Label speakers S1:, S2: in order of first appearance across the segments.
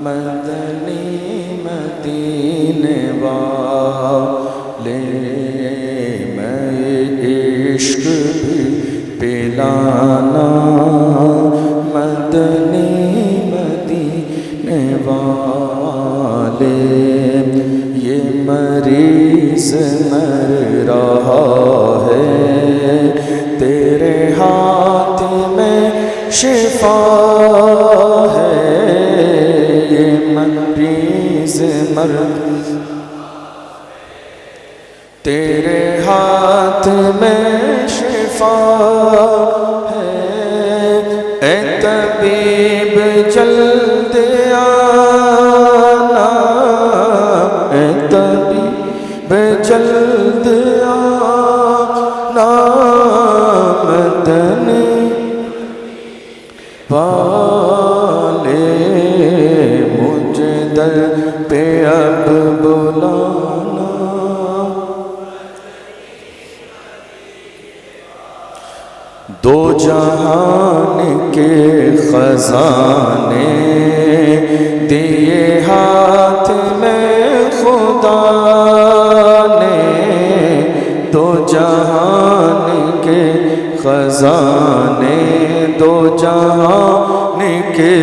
S1: مدنی مدینے والے میں عشق بھی پلانا، مدنی مدینے والے یہ مریض مر رہا ہے، تیرے ہاتھ میں شفا ہے، یہ مریض مر تیرے ہاتھ میں شفا ہے، اے طبیب جلد آنا، اے طبیب جلد آنا، مدنی والے مجھے در پہ اب بلانا، دو جہان کے خزانے دیے ہاتھ میں خدا نے، دو جہان کے خزانے، دو جہان کے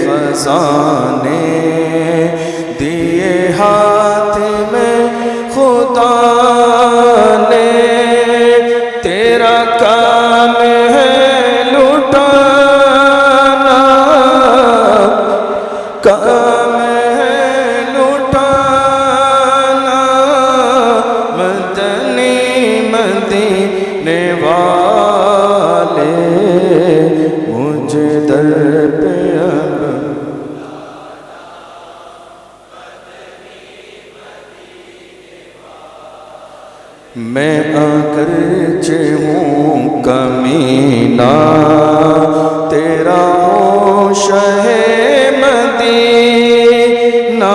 S1: خزانے دیے ہاتھ میں خدا نے، تیرا کام ہے لٹانا، کام ہے لٹانا، مدنی مدینے والے مجھے در پہ اب میں اگرچہ ہوں کمینہ، تیرا ہوں شہ مدینہ،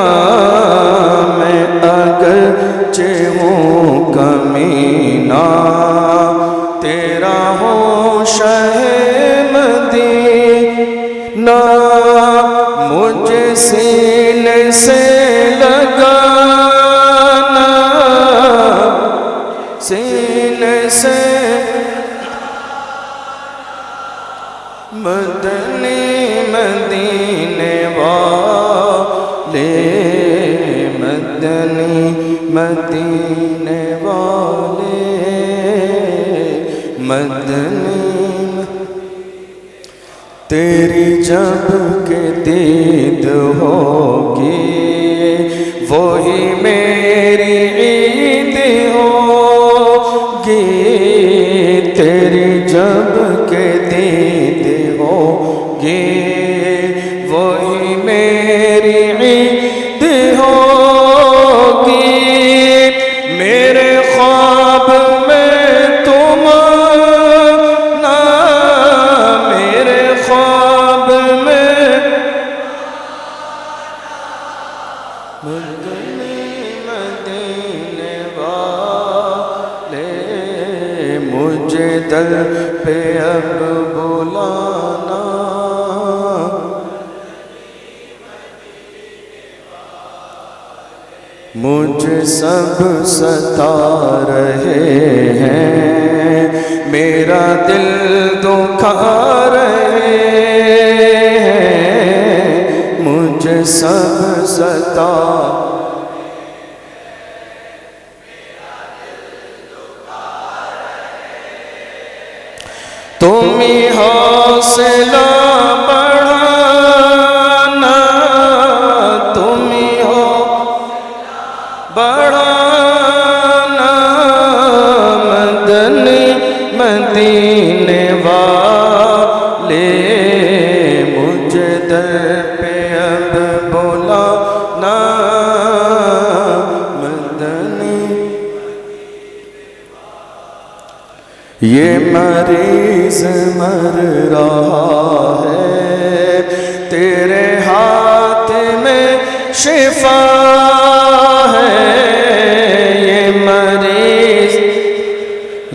S1: میں اگرچہ ہوں کمینہ، تیرا ہوں شہ مدینہ، مجھے سینے سے لگانا، سینے سے مدنی مدینے والے، مدنی مدینے والے، مدنی تیری جب کہ دید ہوگی وہی میری عید ہوگی، تیری جب کہ دید ہوگی وہی میری عید ہوگی، میرے خواب میں تم آنا، میرے خواب میں مدنی مدینے والے مجھے در پہ اب بلانا، مجھے سب ستا رہے ہیں، میرا دل دکھا رہے ہیں، مجھے سب ستا تم ہی حوصلہ بڑھانا، تم ہی ہو بڑھانا، مدنی مدینے والے مجھے در پہ اب بلانا، مدنی یہ مریض مر رہا ہے، تیرے ہاتھ میں شفا ہے، یہ مریض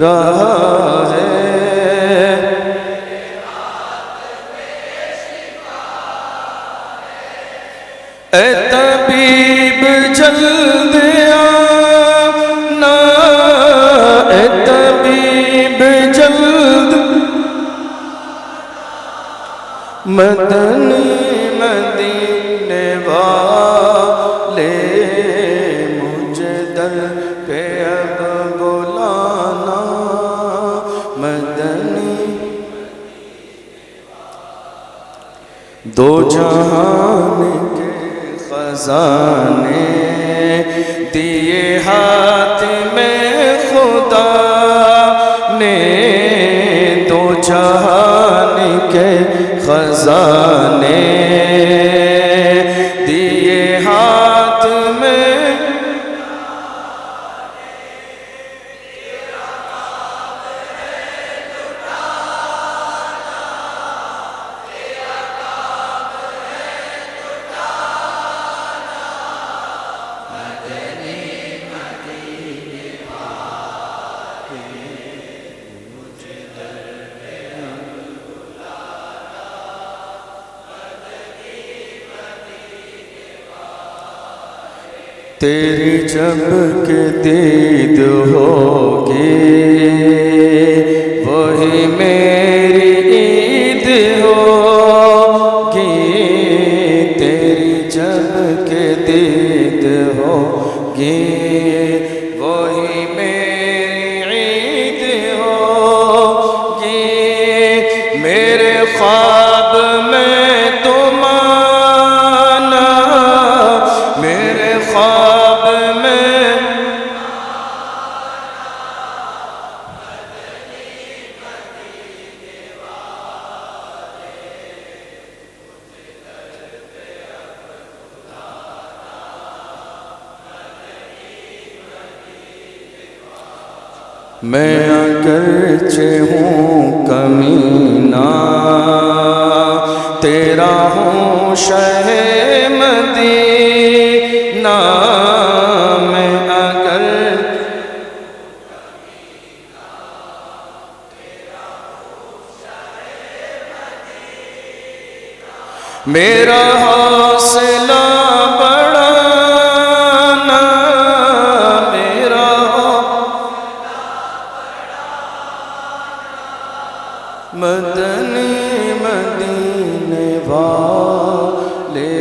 S1: رہا ہے، اے طبیب جلد آنا، اے طبیب جلد مدنی مدینے والے مجھے در پہ اب بلانا، مدنی دو جہان کے خزانے دیے ہاتھ میں خدا نے، دو جہان کے خزانے دیے ہاتھ میں، تیری جب کہ دید ہوگی وہی میری عید ہوگی، تیری جب کہ دید ہوگی وہی میری عید ہوگی، میرے خواب میں تم آنا، میرے خواب میں میں اگرچہ ہوں کمینہ تیرا ہوں شہ مدینہ، میں اگر میرا حوصلہ بڑھانا، میرا مدنی مدینے والے